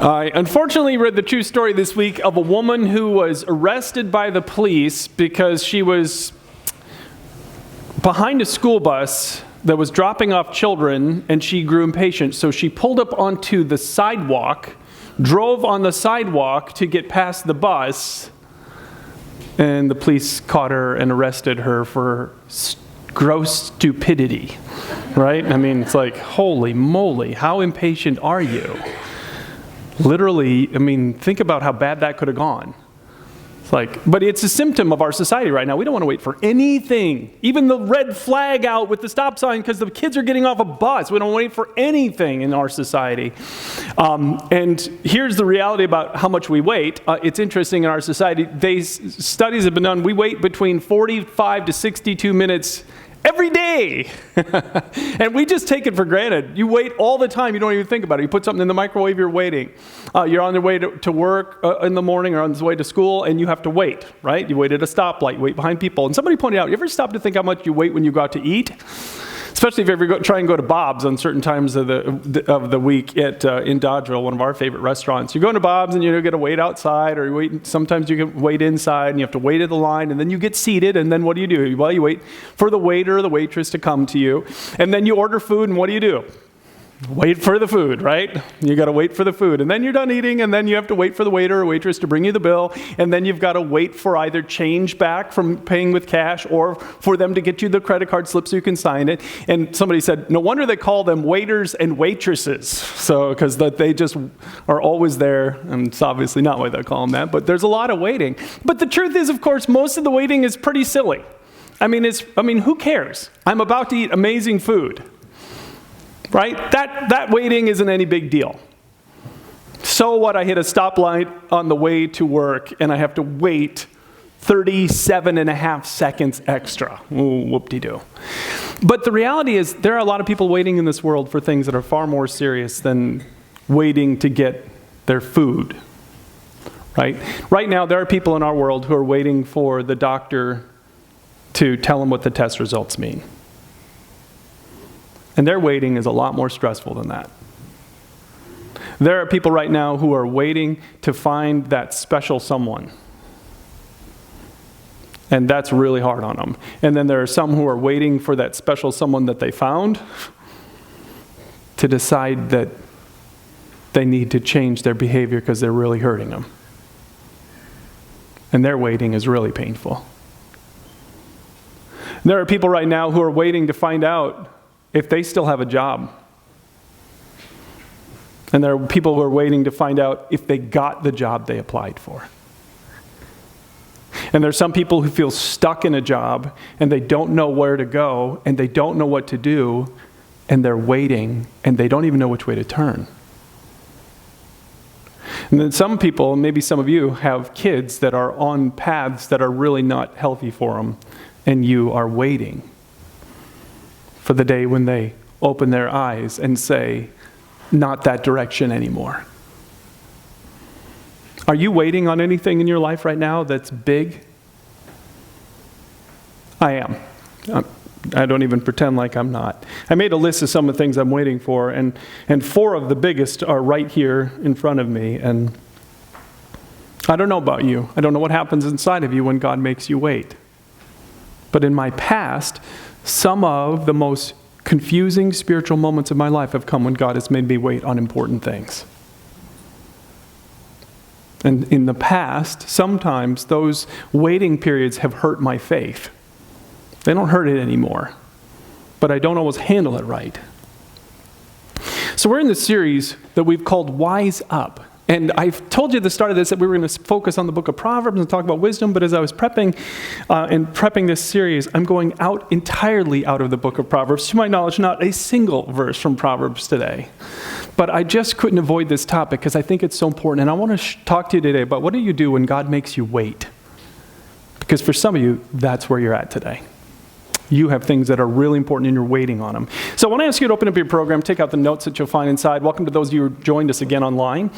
I unfortunately read the true story this week of a woman who was arrested by the police because she was behind a school bus that was dropping off children, and she grew impatient. So she pulled up onto the sidewalk, drove on the sidewalk to get past the bus, and the police caught her and arrested her for gross stupidity, right? I mean, it's like, holy moly, how impatient are you? Literally, I mean, think about how bad that could have gone. It's like, but it's a symptom of our society right now. We don't want to wait for anything, even the red flag out with the stop sign because the kids are getting off a bus. We don't wait for anything in our society. And here's the reality about how much we wait. It's interesting in our society. Studies have been done. We wait between 45 to 62 minutes every day. And we just take it for granted. You wait all the time. You don't even think about it. You put something in the microwave, you're waiting. You're on your way to work in the morning or on the way to school, and you have to wait, right? You wait at a stoplight, you wait behind people. And somebody pointed out, you ever stop to think how much you wait when you go out to eat? Especially if you ever try and go to Bob's on certain times of the week in Dodgeville, one of our favorite restaurants. You go into Bob's and you got to wait outside, or sometimes you can wait inside and you have to wait in the line, and then you get seated, and then what do? Well, you wait for the waiter or the waitress to come to you, and then you order food, and what do? Wait for the food, right? You got to wait for the food. And then you're done eating, and then you have to wait for the waiter or waitress to bring you the bill, and then you've got to wait for either change back from paying with cash or for them to get you the credit card slip so you can sign it. And somebody said, no wonder they call them waiters and waitresses. So, because they just are always there, and it's obviously not why they call them that, but there's a lot of waiting. But the truth is, of course, most of the waiting is pretty silly. I mean, who cares? I'm about to eat amazing food. Right? That waiting isn't any big deal. So what? I hit a stoplight on the way to work, and I have to wait 37 and a half seconds extra. Ooh, whoop-de-doo. But the reality is, there are a lot of people waiting in this world for things that are far more serious than waiting to get their food. Right? Right now, there are people in our world who are waiting for the doctor to tell them what the test results mean. And their waiting is a lot more stressful than that. There are people right now who are waiting to find that special someone. And that's really hard on them. And then there are some who are waiting for that special someone that they found to decide that they need to change their behavior because they're really hurting them. And their waiting is really painful. There are people right now who are waiting to find out if they still have a job. And there are people who are waiting to find out if they got the job they applied for. And there are some people who feel stuck in a job, and they don't know where to go, and they don't know what to do, and they're waiting, and they don't even know which way to turn. And then some people, maybe some of you, have kids that are on paths that are really not healthy for them, and you are waiting for the day when they open their eyes and say, not that direction anymore. Are you waiting on anything in your life right now that's big? I am. I don't even pretend like I'm not. I made a list of some of the things I'm waiting for, and 4 of the biggest are right here in front of me. And I don't know about you. I don't know what happens inside of you when God makes you wait. But in my past, some of the most confusing spiritual moments of my life have come when God has made me wait on important things. And in the past, sometimes those waiting periods have hurt my faith. They don't hurt it anymore, but I don't always handle it right. So we're in this series that we've called Wise Up. And I've told you at the start of this that we were going to focus on the book of Proverbs and talk about wisdom, but as I was prepping this series, I'm going entirely out of the book of Proverbs. To my knowledge, not a single verse from Proverbs today. But I just couldn't avoid this topic because I think it's so important. And I want to talk to you today about what do you do when God makes you wait? Because for some of you, that's where you're at today. You have things that are really important and you're waiting on them. So I want to ask you to open up your program, take out the notes that you'll find inside. Welcome to those of you who joined us again online.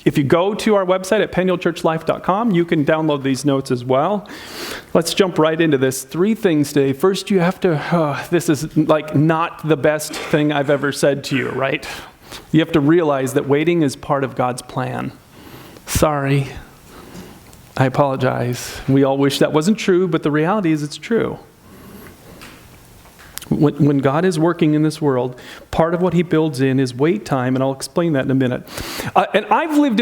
If you go to our website at pennychurchlife.com, you can download these notes as well. Let's jump right into this. 3 things today. First, you have to, this is like not the best thing I've ever said to you, right? You have to realize that waiting is part of God's plan. Sorry. I apologize. We all wish that wasn't true, but the reality is it's true. When God is working in this world, part of what he builds in is wait time, and I'll explain that in a minute. And I've lived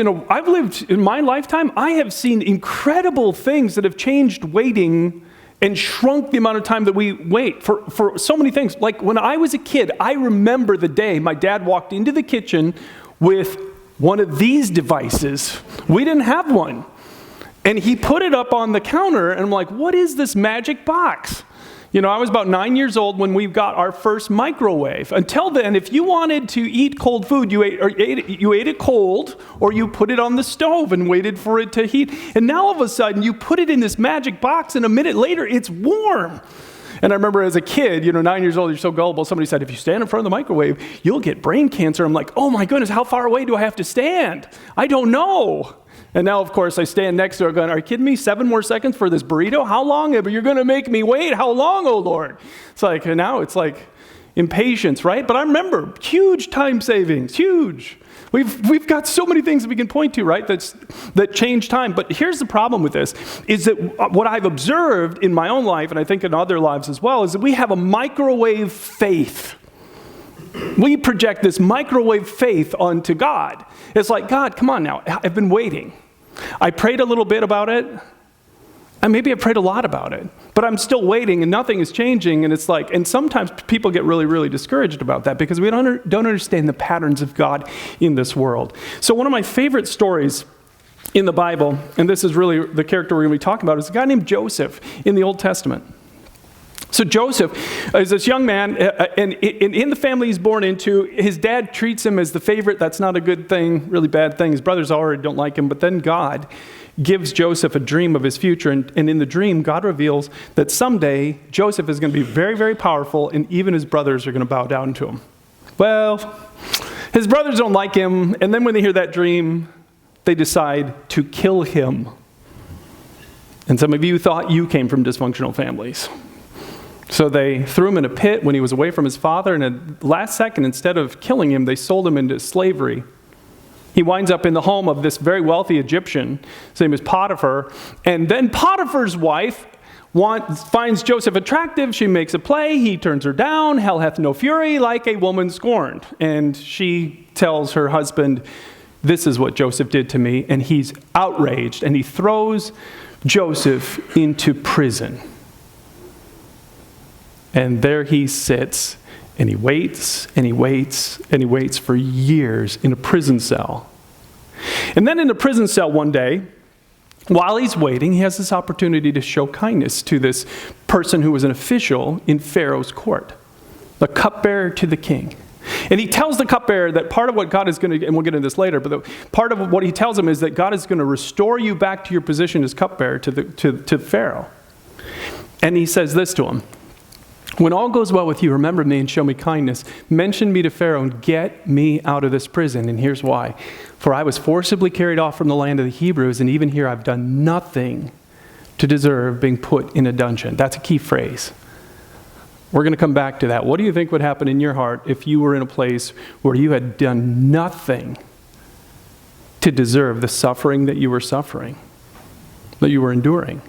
in my lifetime, I have seen incredible things that have changed waiting and shrunk the amount of time that we wait for so many things. Like when I was a kid, I remember the day my dad walked into the kitchen with one of these devices. We didn't have one. And he put it up on the counter, and I'm like, what is this magic box? You know, I was about 9 years old when we got our first microwave. Until then, if you wanted to eat cold food, you ate it cold, or you put it on the stove and waited for it to heat. And now all of a sudden, you put it in this magic box, and a minute later, it's warm. And I remember as a kid, 9 years old, you're so gullible. Somebody said, if you stand in front of the microwave, you'll get brain cancer. I'm like, oh my goodness, how far away do I have to stand? I don't know. And now, of course, I stand next to her going, are you kidding me? 7 more seconds for this burrito? How long? You're going to make me wait. How long, oh Lord? It's like, now it's like impatience, right? But I remember huge time savings, huge. We've got so many things that we can point to, right, that change time. But here's the problem with this, is that what I've observed in my own life, and I think in other lives as well, is that we have a microwave faith. We project this microwave faith onto God. It's like, God, come on now, I've been waiting. I prayed a little bit about it, and maybe I prayed a lot about it, but I'm still waiting and nothing is changing. And it's like, and sometimes people get really, really discouraged about that because we don't understand the patterns of God in this world. So one of my favorite stories in the Bible, and this is really the character we're going to be talking about, is a guy named Joseph in the Old Testament. So Joseph is this young man, and in the family he's born into, his dad treats him as the favorite. That's not a good thing, really bad thing. His brothers already don't like him, but then God gives Joseph a dream of his future, and in the dream, God reveals that someday Joseph is going to be very, very powerful, and even his brothers are going to bow down to him. Well, his brothers don't like him, and then when they hear that dream, they decide to kill him. And some of you thought you came from dysfunctional families. So they threw him in a pit when he was away from his father, and at the last second, instead of killing him, they sold him into slavery. He winds up in the home of this very wealthy Egyptian. His name is Potiphar. And then Potiphar's wife finds Joseph attractive. She makes a play. He turns her down. Hell hath no fury, like a woman scorned. And she tells her husband, this is what Joseph did to me. And he's outraged, and he throws Joseph into prison. And there he sits, and he waits, and he waits, and he waits for years in a prison cell. And then in the prison cell one day, while he's waiting, he has this opportunity to show kindness to this person who was an official in Pharaoh's court, the cupbearer to the king. And he tells the cupbearer that part of what God is going to, and we'll get into this later, but part of what he tells him is that God is going to restore you back to your position as cupbearer to Pharaoh. And he says this to him. When all goes well with you, remember me and show me kindness. Mention me to Pharaoh and get me out of this prison. And here's why. For I was forcibly carried off from the land of the Hebrews, and even here I've done nothing to deserve being put in a dungeon. That's a key phrase. We're going to come back to that. What do you think would happen in your heart if you were in a place where you had done nothing to deserve the suffering that you were suffering, that you were enduring?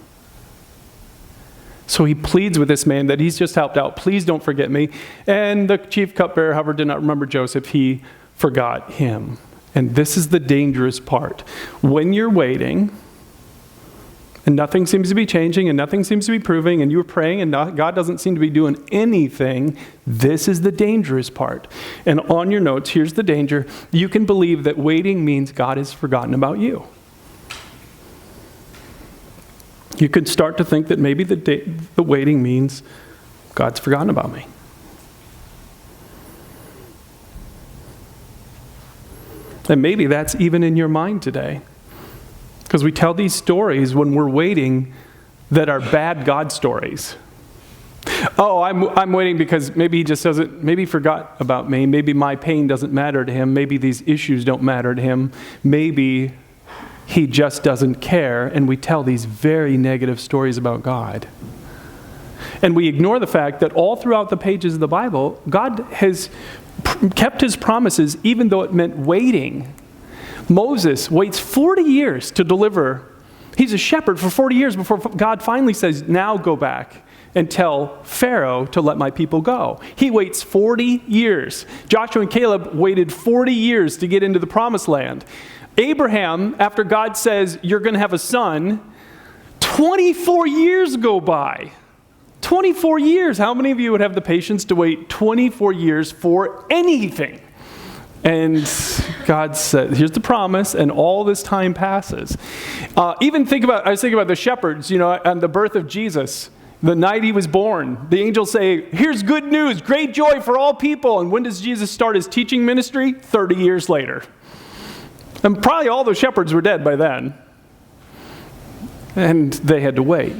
So he pleads with this man that he's just helped out. Please don't forget me. And the chief cupbearer, however, did not remember Joseph. He forgot him. And this is the dangerous part. When you're waiting, and nothing seems to be changing, and nothing seems to be proving, and you're praying, and God doesn't seem to be doing anything, this is the dangerous part. And on your notes, here's the danger. You can believe that waiting means God has forgotten about you. You could start to think that maybe the waiting means God's forgotten about me. And maybe that's even in your mind today. Because we tell these stories when we're waiting that are bad God stories. Oh, I'm waiting because maybe he just doesn't, maybe he forgot about me. Maybe my pain doesn't matter to him. Maybe these issues don't matter to him. Maybe he just doesn't care, and we tell these very negative stories about God. And we ignore the fact that all throughout the pages of the Bible, God has kept his promises even though it meant waiting. Moses waits 40 years to deliver. He's a shepherd for 40 years before God finally says, now go back and tell Pharaoh to let my people go. He waits 40 years. Joshua and Caleb waited 40 years to get into the promised land. Abraham, after God says, you're going to have a son, 24 years go by. 24 years. How many of you would have the patience to wait 24 years for anything? And God said, here's the promise, and all this time passes. I was thinking about the shepherds, and the birth of Jesus. The night he was born, the angels say, here's good news, great joy for all people. And when does Jesus start his teaching ministry? 30 years later. And probably all those shepherds were dead by then. And they had to wait.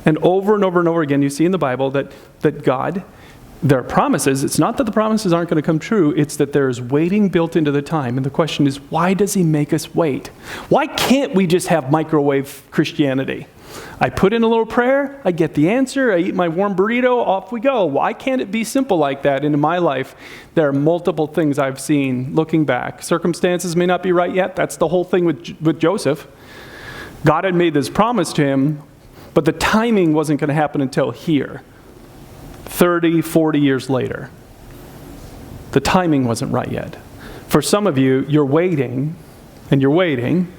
And over and over again, you see in the Bible that God, there are promises. It's not that the promises aren't going to come true. It's that there is waiting built into the time. And the question is, why does he make us wait? Why can't we just have microwave Christianity? I put in a little prayer, I get the answer, I eat my warm burrito, off we go. Why can't it be simple like that? And in my life, there are multiple things I've seen looking back. Circumstances may not be right yet. That's the whole thing with Joseph. God had made this promise to him, but the timing wasn't going to happen until here, 30, 40 years later. The timing wasn't right yet. For some of you, you're waiting, and you're waiting,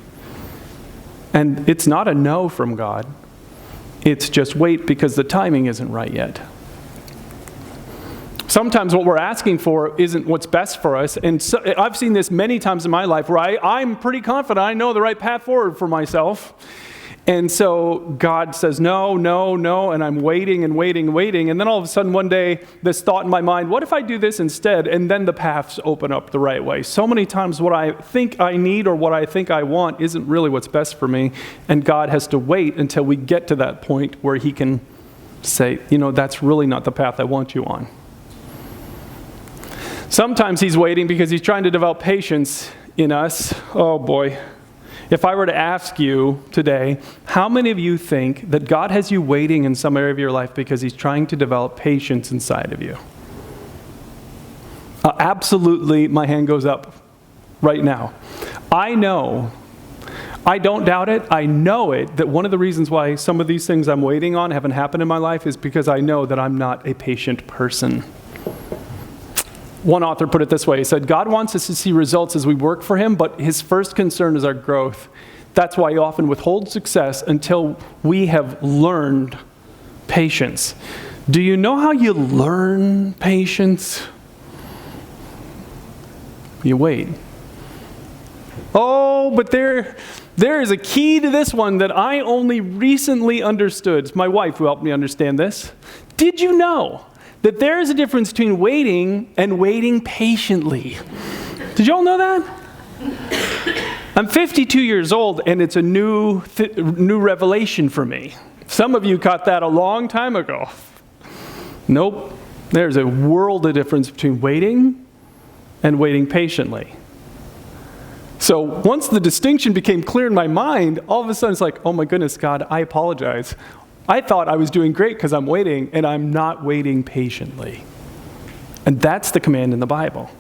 and it's not a no from God. It's just wait because the timing isn't right yet. Sometimes what we're asking for isn't what's best for us. And so, I've seen this many times in my life where I'm pretty confident I know the right path forward for myself. And so God says, no, no, no, and I'm waiting and waiting and waiting. And then all of a sudden one day, this thought in my mind, what if I do this instead? And then the paths open up the right way. So many times what I think I need or what I think I want isn't really what's best for me. And God has to wait until we get to that point where he can say, that's really not the path I want you on. Sometimes he's waiting because he's trying to develop patience in us. Oh boy. If I were to ask you today, how many of you think that God has you waiting in some area of your life because he's trying to develop patience inside of you? Absolutely, my hand goes up right now. I know, I don't doubt it, I know it, that one of the reasons why some of these things I'm waiting on haven't happened in my life is because I know that I'm not a patient person. One author put it this way. He said, God wants us to see results as we work for him, but his first concern is our growth. That's why he often withholds success until we have learned patience. Do you know how you learn patience? You wait. Oh, but there is a key to this one that I only recently understood. It's my wife who helped me understand this. Did you know that there is a difference between waiting and waiting patiently? Did you all know that? I'm 52 years old, and it's a new revelation for me. Some of you caught that a long time ago. Nope. There's a world of difference between waiting and waiting patiently. So once the distinction became clear in my mind, all of a sudden it's like, oh my goodness, God, I apologize. I thought I was doing great because I'm waiting, and I'm not waiting patiently. And that's the command in the Bible.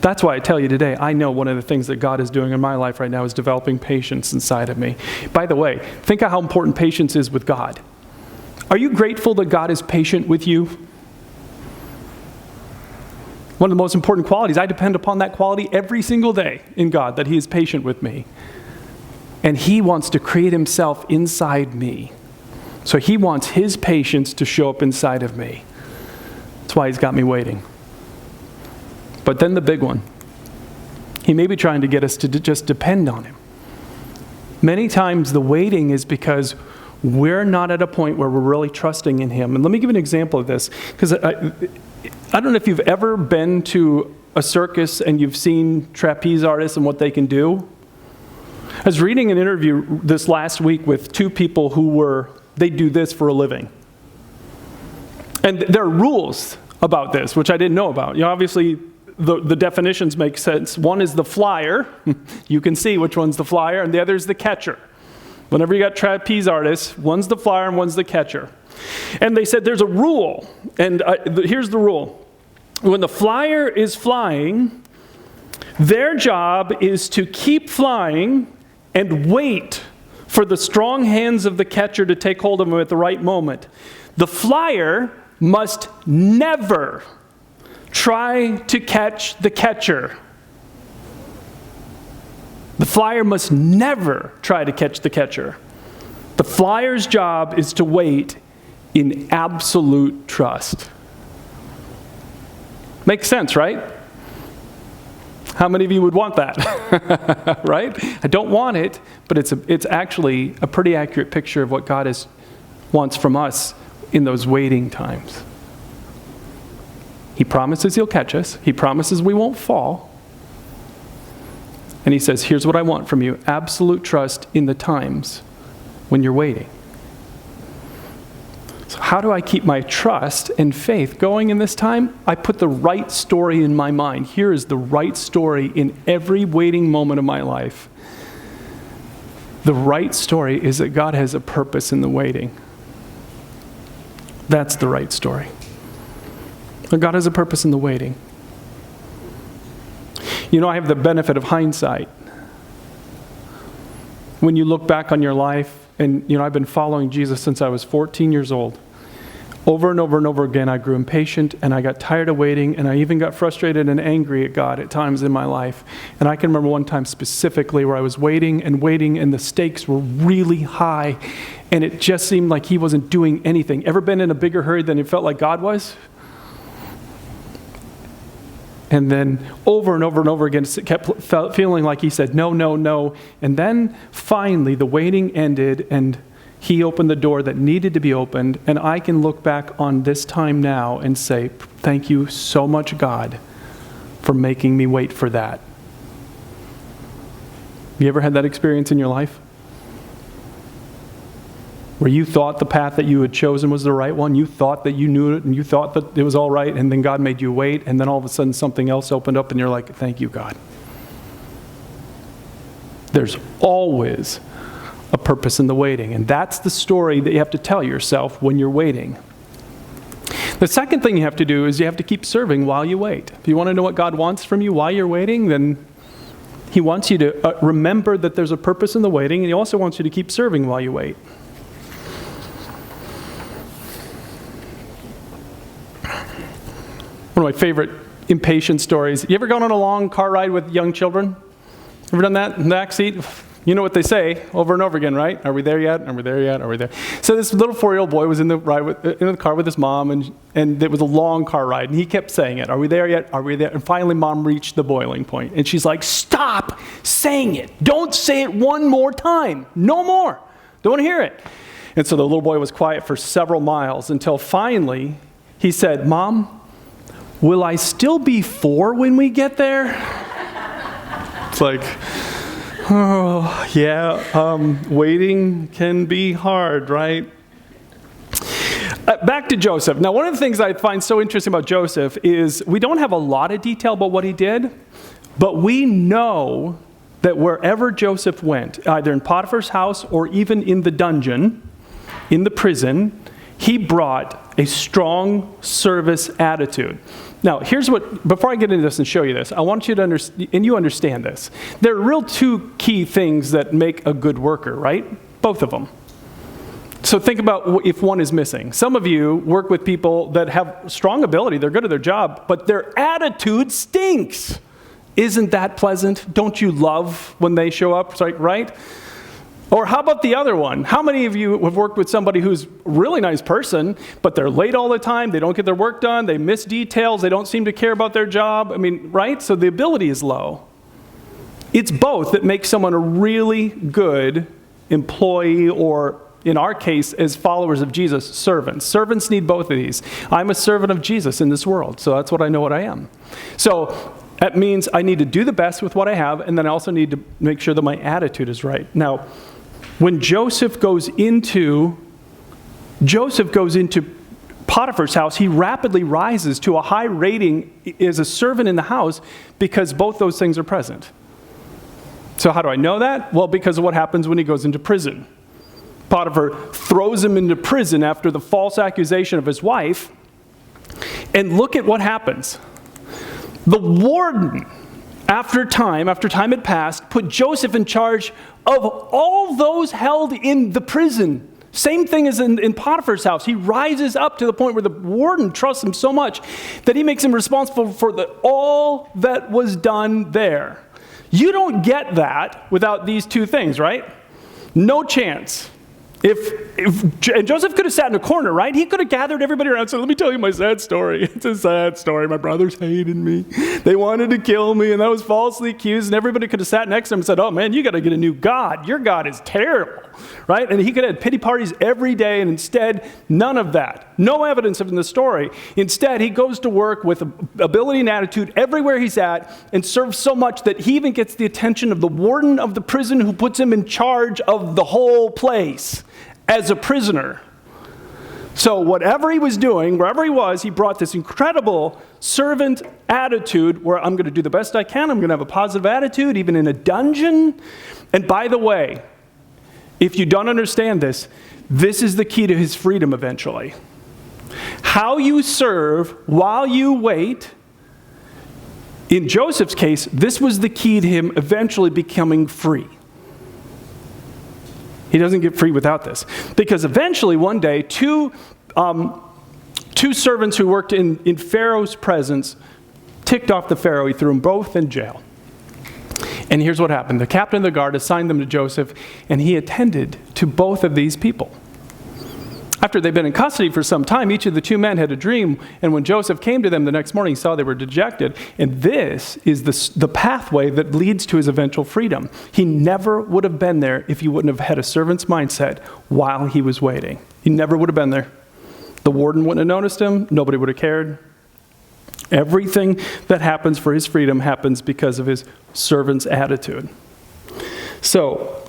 That's why I tell you today, I know one of the things that God is doing in my life right now is developing patience inside of me. By the way, think of how important patience is with God. Are you grateful that God is patient with you? One of the most important qualities, I depend upon that quality every single day in God, that he is patient with me. And he wants to create himself inside me. So he wants his patience to show up inside of me. That's why he's got me waiting. But then the big one. He may be trying to get us to just depend on him. Many times the waiting is because we're not at a point where we're really trusting in him. And let me give an example of this. Because I don't know if you've ever been to a circus and you've seen trapeze artists and what they can do. I was reading an interview this last week with two people who they do this for a living. And there are rules about this, which I didn't know about. Obviously, the definitions make sense. One is the flyer. You can see which one's the flyer, and the other is the catcher. Whenever you got trapeze artists, one's the flyer and one's the catcher. And they said there's a rule, and here's the rule. when the flyer is flying, their job is to keep flying and wait for the strong hands of the catcher to take hold of them at the right moment. The flyer must never try to catch the catcher. The flyer must never try to catch the catcher. The flyer's job is to wait in absolute trust. Makes sense, right? How many of you would want that? Right? I don't want it, but it's actually a pretty accurate picture of what God wants from us in those waiting times. He promises he'll catch us. He promises we won't fall. And he says, here's what I want from you. Absolute trust in the times when you're waiting. So how do I keep my trust and faith going in this time? I put the right story in my mind. Here is the right story in every waiting moment of my life. The right story is that God has a purpose in the waiting. That's the right story. But God has a purpose in the waiting. You know, I have the benefit of hindsight. When you look back on your life, and you know, I've been following Jesus since I was 14 years old. Over and over and over again, I grew impatient, and I got tired of waiting, and I even got frustrated and angry at God at times in my life. And I can remember one time specifically where I was waiting, and the stakes were really high, and it just seemed like he wasn't doing anything. Ever been in a bigger hurry than it felt like God was? And then over and over and over again, it kept feeling like he said, no, no, no. And then finally, the waiting ended, and he opened the door that needed to be opened. And I can look back on this time now and say, thank you so much, God, for making me wait for that. You ever had that experience in your life? Where you thought the path that you had chosen was the right one, you thought that you knew it, and you thought that it was all right, and then God made you wait, and then all of a sudden something else opened up, and you're like, thank you, God. There's always a purpose in the waiting, and that's the story that you have to tell yourself when you're waiting. The second thing you have to do is you have to keep serving while you wait. If you want to know what God wants from you while you're waiting, then he wants you to remember that there's a purpose in the waiting, and he also wants you to keep serving while you wait. One of my favorite impatient stories. You ever gone on a long car ride with young children? Ever done that in the back seat? You know what they say over and over again, right? Are we there yet? Are we there yet? Are we there? So this little 4-year-old boy was in the car with his mom, and it was a long car ride, and he kept saying it. Are we there yet? Are we there? And finally, mom reached the boiling point, and she's like, stop saying it. Don't say it one more time. No more. Don't hear it. And so the little boy was quiet for several miles until finally he said, Mom, will I still be 4 when we get there? It's like, oh, yeah, waiting can be hard, right? Back to Joseph. Now, one of the things I find so interesting about Joseph is we don't have a lot of detail about what he did, but we know that wherever Joseph went, either in Potiphar's house or even in the dungeon, in the prison, he brought a strong service attitude. Now, here's what, before I get into this and show you this, I want you to understand, and you understand this. There are 2 key things that make a good worker, right? Both of them. So think about if one is missing. Some of you work with people that have strong ability, they're good at their job, but their attitude stinks. Isn't that pleasant? Don't you love when they show up, right? Or how about the other one? How many of you have worked with somebody who's a really nice person, but they're late all the time, they don't get their work done, they miss details, they don't seem to care about their job? I mean, right? So the ability is low. It's both that makes someone a really good employee, or in our case, as followers of Jesus, servants. Servants need both of these. I'm a servant of Jesus in this world, so that's what I know what I am. So that means I need to do the best with what I have, and then I also need to make sure that my attitude is right. Now, when Joseph goes into Potiphar's house, he rapidly rises to a high rating as a servant in the house because both those things are present. So how do I know that? Well, because of what happens when he goes into prison. Potiphar throws him into prison after the false accusation of his wife, and look at what happens. The warden, after time had passed, put Joseph in charge of all those held in the prison. Same thing as in Potiphar's house. He rises up to the point where the warden trusts him so much that he makes him responsible for all that was done there. You don't get that without these two things, right? No chance. And Joseph could have sat in a corner, right? He could have gathered everybody around and said, let me tell you my sad story. It's a sad story. My brothers hated me. They wanted to kill me, and I was falsely accused. And everybody could have sat next to him and said, oh man, you got to get a new God. Your God is terrible, right? And he could have had pity parties every day, and instead, none of that. No evidence of it in the story. Instead, he goes to work with ability and attitude everywhere he's at and serves so much that he even gets the attention of the warden of the prison who puts him in charge of the whole place as a prisoner. So whatever he was doing, wherever he was, he brought this incredible servant attitude where I'm going to do the best I can. I'm going to have a positive attitude, even in a dungeon. And by the way, if you don't understand this, this is the key to his freedom eventually. How you serve while you wait. In Joseph's case, this was the key to him eventually becoming free. He doesn't get free without this. Because eventually, one day, two servants who worked in Pharaoh's presence ticked off the Pharaoh. He threw them both in jail. And here's what happened. The captain of the guard assigned them to Joseph, and he attended to both of these people. After they'd been in custody for some time, each of the two men had a dream, and when Joseph came to them the next morning, he saw they were dejected. And this is the pathway that leads to his eventual freedom. He never would have been there if he wouldn't have had a servant's mindset while he was waiting. He never would have been there. The warden wouldn't have noticed him. Nobody would have cared. Everything that happens for his freedom happens because of his servant's attitude. So,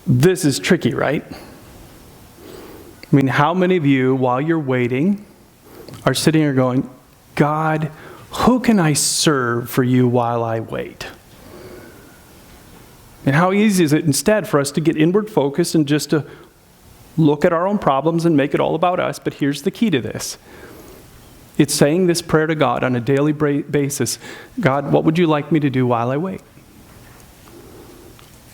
this is tricky, right? I mean, how many of you, while you're waiting, are sitting here going, God, who can I serve for you while I wait? And how easy is it instead for us to get inward focused and just to look at our own problems and make it all about us? But here's the key to this. It's saying this prayer to God on a daily basis. God, what would you like me to do while I wait?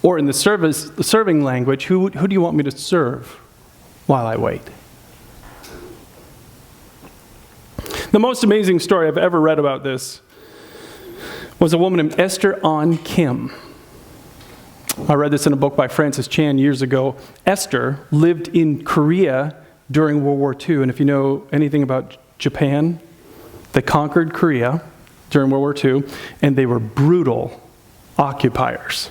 Or in the serving language, who do you want me to serve while I wait? The most amazing story I've ever read about this was a woman named Esther An Kim. I read this in a book by Francis Chan years ago. Esther lived in Korea during World War II, and if you know anything about Japan, they conquered Korea during World War II, and they were brutal occupiers.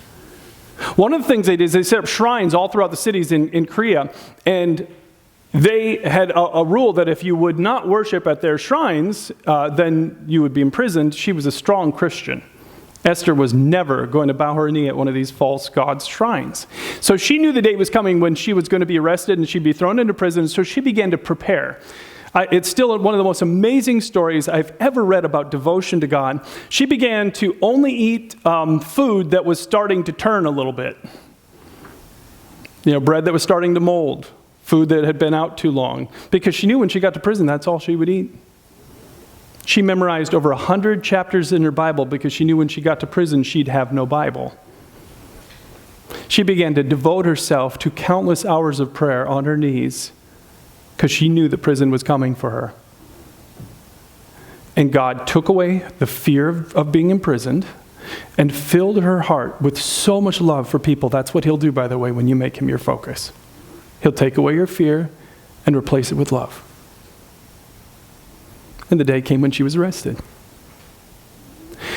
One of the things they did is they set up shrines all throughout the cities in Korea, and they had a rule that if you would not worship at their shrines, then you would be imprisoned. She was a strong Christian. Esther was never going to bow her knee at one of these false gods' shrines. So she knew the day was coming when she was going to be arrested and she'd be thrown into prison, so she began to prepare. It's still one of the most amazing stories I've ever read about devotion to God. She began to only eat food that was starting to turn a little bit. You know, bread that was starting to mold, food that had been out too long, because she knew when she got to prison, that's all she would eat. She memorized over 100 chapters in her Bible because she knew when she got to prison, she'd have no Bible. She began to devote herself to countless hours of prayer on her knees because she knew the prison was coming for her. And God took away the fear of being imprisoned and filled her heart with so much love for people. That's what he'll do, by the way, when you make him your focus. He'll take away your fear and replace it with love. And the day came when she was arrested.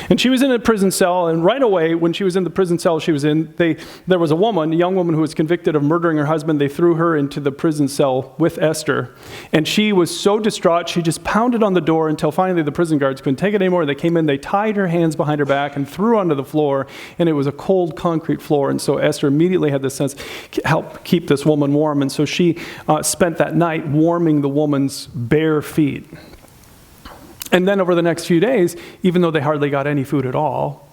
And she was in a prison cell, and right away, when she was in the prison cell she was in, there was a young woman who was convicted of murdering her husband. They threw her into the prison cell with Esther. And she was so distraught, she just pounded on the door until finally the prison guards couldn't take it anymore. They came in, they tied her hands behind her back and threw her onto the floor, and it was a cold concrete floor. And so Esther immediately had this sense, help keep this woman warm. And so she spent that night warming the woman's bare feet. And then over the next few days, even though they hardly got any food at all,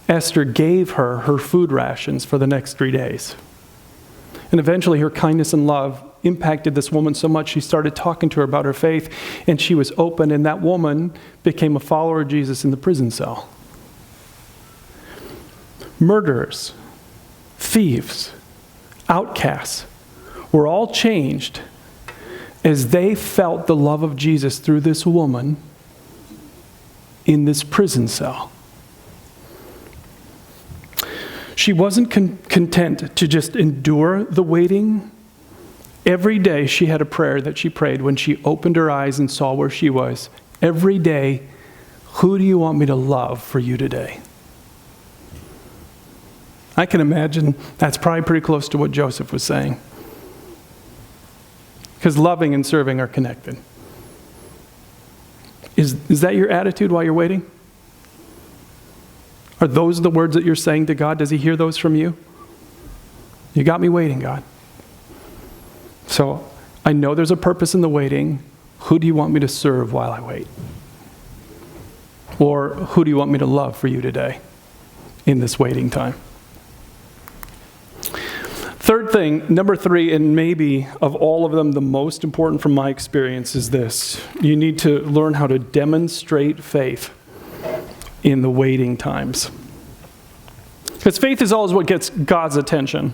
Esther gave her food rations for the next 3 days. And eventually her kindness and love impacted this woman so much, she started talking to her about her faith, and she was open, and that woman became a follower of Jesus in the prison cell. Murderers, thieves, outcasts were all changed as they felt the love of Jesus through this woman in this prison cell. She wasn't content to just endure the waiting. Every day she had a prayer that she prayed when she opened her eyes and saw where she was. Every day, who do you want me to love for you today? I can imagine that's probably pretty close to what Joseph was saying. Because loving and serving are connected. Is that your attitude while you're waiting? Are those the words that you're saying to God? Does he hear those from you? You got me waiting, God. So I know there's a purpose in the waiting. Who do you want me to serve while I wait? Or who do you want me to love for you today in this waiting time? Third thing, number 3, and maybe of all of them the most important from my experience, is this. You need to learn how to demonstrate faith in the waiting times. Because faith is always what gets God's attention.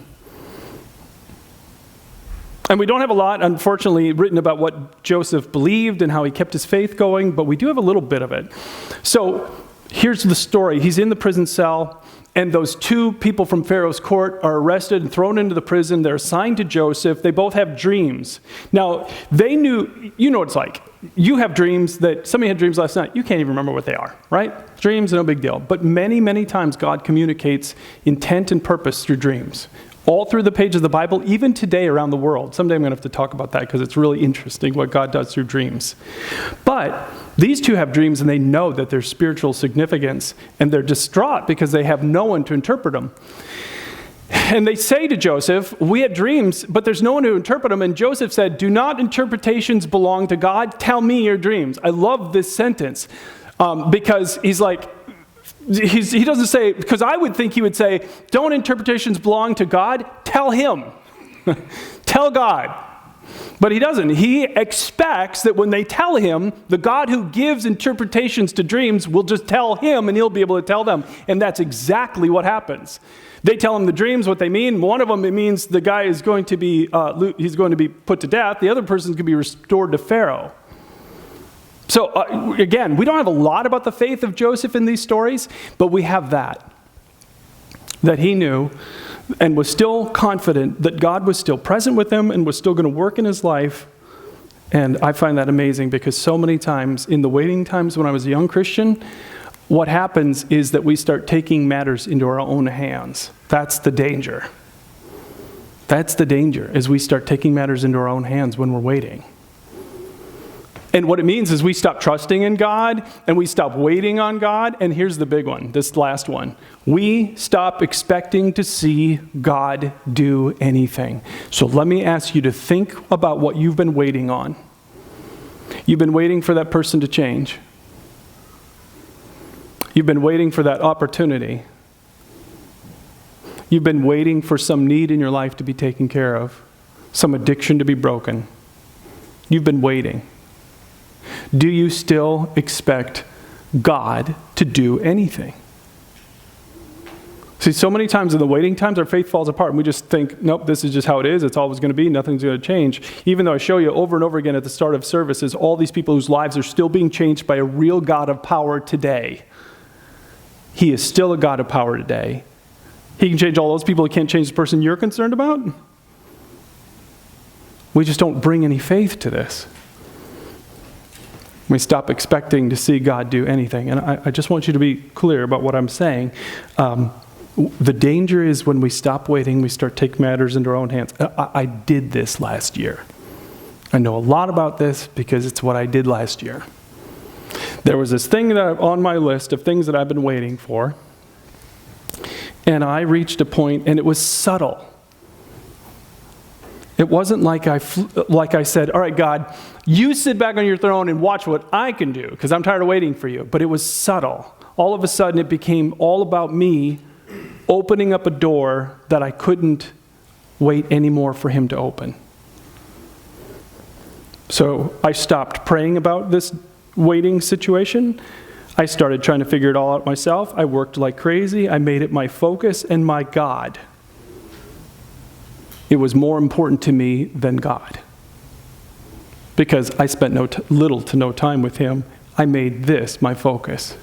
And we don't have a lot, unfortunately, written about what Joseph believed and how he kept his faith going, but we do have a little bit of it. So here's the story. He's in the prison cell, and those 2 people from Pharaoh's court are arrested and thrown into the prison. They're assigned to Joseph. They both have dreams. Now, they knew, you know what it's like. You have dreams that, somebody had dreams last night, you can't even remember what they are, right? Dreams, no big deal. But many, many times God communicates intent and purpose through dreams. All through the pages of the Bible, even today around the world. Someday I'm going to have to talk about that because it's really interesting what God does through dreams. But these 2 have dreams and they know that there's spiritual significance, and they're distraught because they have no one to interpret them. And they say to Joseph, we had dreams, but there's no one to interpret them. And Joseph said, do not interpretations belong to God? Tell me your dreams. I love this sentence because he's like, he doesn't say, because I would think he would say, don't interpretations belong to God? Tell him. Tell God. But he doesn't. He expects that when they tell him, the God who gives interpretations to dreams will just tell him and he'll be able to tell them. And that's exactly what happens. They tell him the dreams, what they mean. One of them, it means the guy is going to be, he's going to be put to death. The other person is going to be restored to Pharaoh. So again, we don't have a lot about the faith of Joseph in these stories, but we have that he knew and was still confident that God was still present with him and was still going to work in his life. And I find that amazing because so many times in the waiting times when I was a young Christian, what happens is that we start taking matters into our own hands. That's the danger. That's the danger, is we start taking matters into our own hands when we're waiting. And what it means is we stop trusting in God and we stop waiting on God. And here's the big one, this last one. We stop expecting to see God do anything. So let me ask you to think about what you've been waiting on. You've been waiting for that person to change. You've been waiting for that opportunity. You've been waiting for some need in your life to be taken care of, some addiction to be broken. You've been waiting. Do you still expect God to do anything? See, so many times in the waiting times, our faith falls apart and we just think, nope, this is just how it is. It's always going to be. Nothing's going to change. Even though I show you over and over again at the start of services, all these people whose lives are still being changed by a real God of power today. He is still a God of power today. He can change all those people. He can't change the person you're concerned about. We just don't bring any faith to this. We stop expecting to see God do anything. And I just want you to be clear about what I'm saying. The danger is when we stop waiting, we start taking matters into our own hands. I did this last year. I know a lot about this because it's what I did last year. There was this thing that on my list of things that I've been waiting for. And I reached a point, and it was subtle. It wasn't like I said, all right, God, you sit back on your throne and watch what I can do, because I'm tired of waiting for you. But it was subtle. All of a sudden, it became all about me opening up a door that I couldn't wait anymore for him to open. So I stopped praying about this waiting situation. I started trying to figure it all out myself. I worked like crazy. I made it my focus and my God. It was more important to me than God. Because I spent little to no time with him. I made this my focus.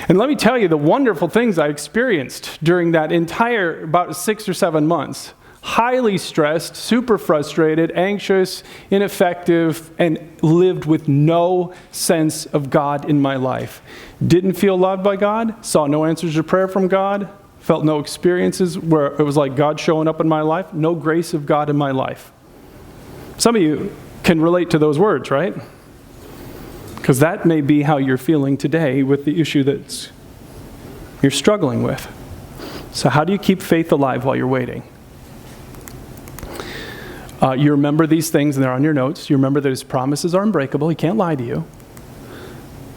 And let me tell you the wonderful things I experienced during that entire about 6 or 7 months. Highly stressed, super frustrated, anxious, ineffective, and lived with no sense of God in my life. Didn't feel loved by God, saw no answers to prayer from God, felt no experiences where it was like God showing up in my life, no grace of God in my life. Some of you can relate to those words, right? Because that may be how you're feeling today with the issue that you're struggling with. So how do you keep faith alive while you're waiting? You remember these things, and they're on your notes. You remember that his promises are unbreakable. He can't lie to you.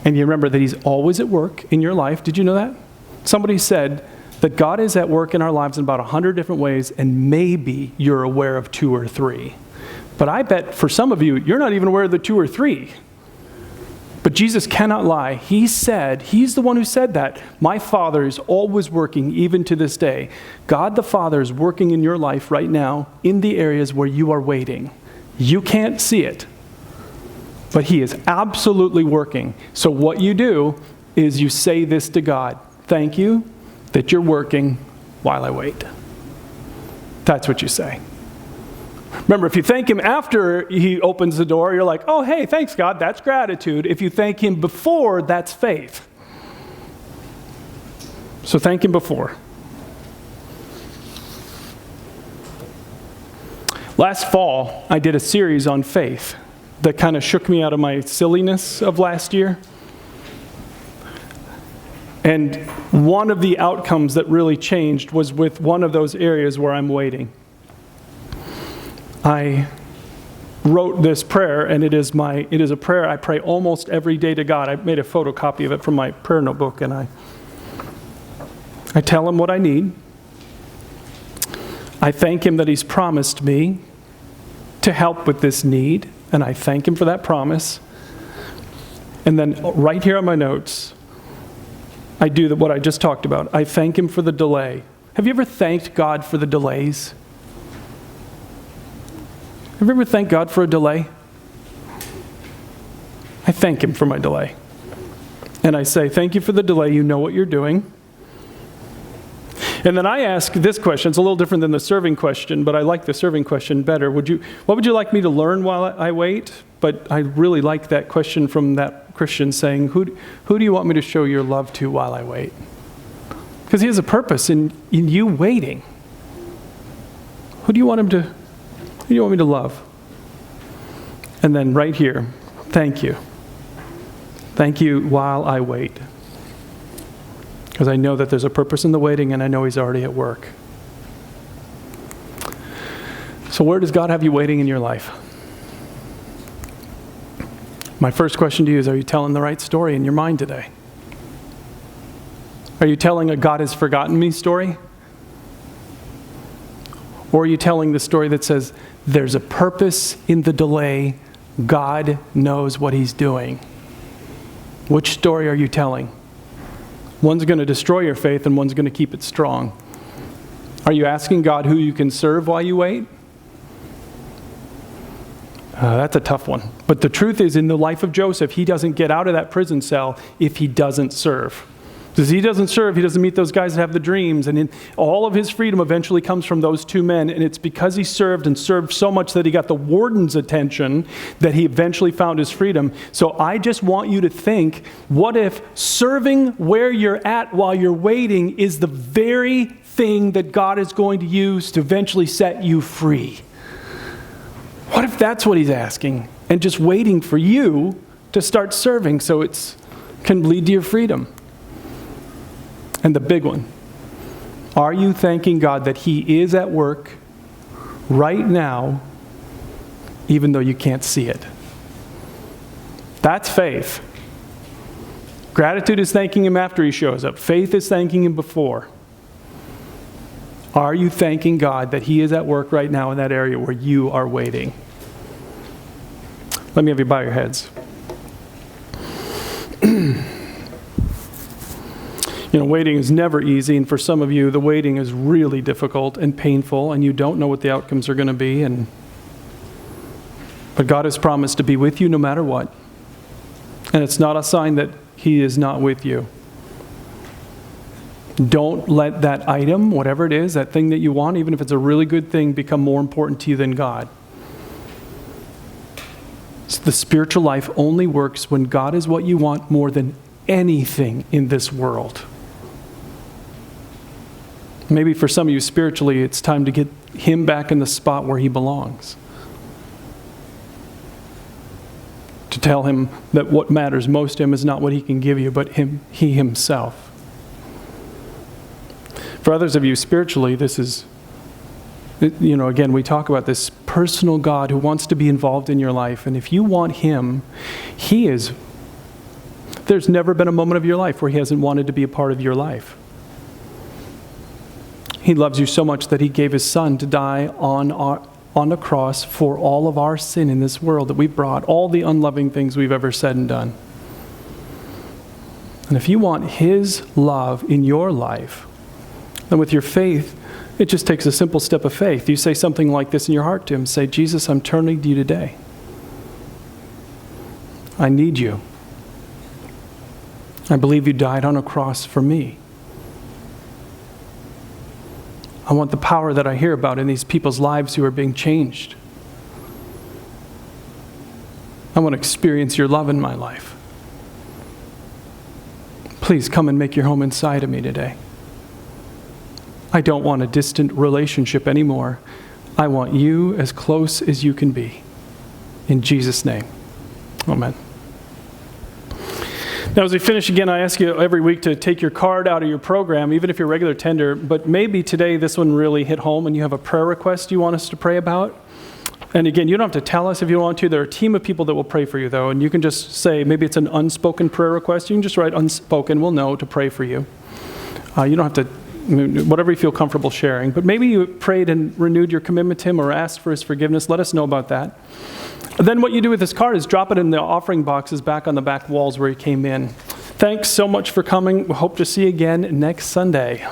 And you remember that he's always at work in your life. Did you know that? Somebody said that God is at work in our lives in about 100 different ways, and maybe you're aware of 2 or 3. But I bet for some of you, you're not even aware of the 2 or 3. But Jesus cannot lie. He said, he's the one who said that. My Father is always working, even to this day. God the Father is working in your life right now in the areas where you are waiting. You can't see it, but he is absolutely working. So what you do is you say this to God. Thank you that you're working while I wait. That's what you say. Remember, if you thank him after he opens the door, you're like, oh, hey, thanks, God. That's gratitude. If you thank him before, that's faith. So thank him before. Last fall, I did a series on faith that kind of shook me out of my silliness of last year. And one of the outcomes that really changed was with one of those areas where I'm waiting. I wrote this prayer, and it is a prayer I pray almost every day to God. I made a photocopy of it from my prayer notebook, and I tell him what I need. I thank him that he's promised me to help with this need, and I thank him for that promise. And then right here on my notes, I do what I just talked about. I thank him for the delay. Have you ever thanked God for the delays? Have you ever thanked God for a delay? I thank him for my delay. And I say, thank you for the delay. You know what you're doing. And then I ask this question. It's a little different than the serving question, but I like the serving question better. What would you like me to learn while I wait? But I really like that question from that Christian saying, who do you want me to show your love to while I wait? Because he has a purpose in you waiting. Who do you want me to love? And then right here, thank you. Thank you while I wait. Because I know that there's a purpose in the waiting, and I know he's already at work. So where does God have you waiting in your life? My first question to you is, are you telling the right story in your mind today? Are you telling a God has forgotten me story? Or are you telling the story that says, there's a purpose in the delay, God knows what he's doing? Which story are you telling? One's going to destroy your faith, and one's going to keep it strong. Are you asking God who you can serve while you wait? That's a tough one. But the truth is, in the life of Joseph, he doesn't get out of that prison cell if he doesn't serve. Because he doesn't serve, he doesn't meet those guys that have the dreams. And all of his freedom eventually comes from those 2 men. And it's because he served and served so much that he got the warden's attention that he eventually found his freedom. So I just want you to think, what if serving where you're at while you're waiting is the very thing that God is going to use to eventually set you free? What if that's what he's asking? And just waiting for you to start serving so it can lead to your freedom? And the big one, are you thanking God that he is at work right now, even though you can't see it? That's faith. Gratitude is thanking him after he shows up. Faith is thanking him before. Are you thanking God that he is at work right now in that area where you are waiting? Let me have you bow your heads. Waiting is never easy, and for some of you, the waiting is really difficult and painful, and you don't know what the outcomes are going to be. But God has promised to be with you no matter what. And it's not a sign that He is not with you. Don't let that item, whatever it is, that thing that you want, even if it's a really good thing, become more important to you than God. So the spiritual life only works when God is what you want more than anything in this world. Maybe for some of you spiritually, it's time to get Him back in the spot where He belongs. To tell Him that what matters most to Him is not what He can give you, but He Himself. For others of you spiritually, this is, again, we talk about this personal God who wants to be involved in your life. And if you want Him, He is. There's never been a moment of your life where He hasn't wanted to be a part of your life. He loves you so much that He gave His Son to die on the cross for all of our sin in this world that we've brought, all the unloving things we've ever said and done. And if you want His love in your life, then with your faith, it just takes a simple step of faith. You say something like this in your heart to Him. Say, Jesus, I'm turning to you today. I need you. I believe you died on a cross for me. I want the power that I hear about in these people's lives who are being changed. I want to experience your love in my life. Please come and make your home inside of me today. I don't want a distant relationship anymore. I want you as close as you can be. In Jesus' name, amen. Now, as we finish again, I ask you every week to take your card out of your program, even if you're a regular tender, but maybe today this one really hit home and you have a prayer request you want us to pray about. And again, you don't have to tell us if you want to. There are a team of people that will pray for you, though, and you can just say, maybe it's an unspoken prayer request. You can just write unspoken. We'll know to pray for you. You don't have to, whatever you feel comfortable sharing. But maybe you prayed and renewed your commitment to Him or asked for His forgiveness. Let us know about that. Then what you do with this card is drop it in the offering boxes back on the back walls where you came in. Thanks so much for coming. We hope to see you again next Sunday.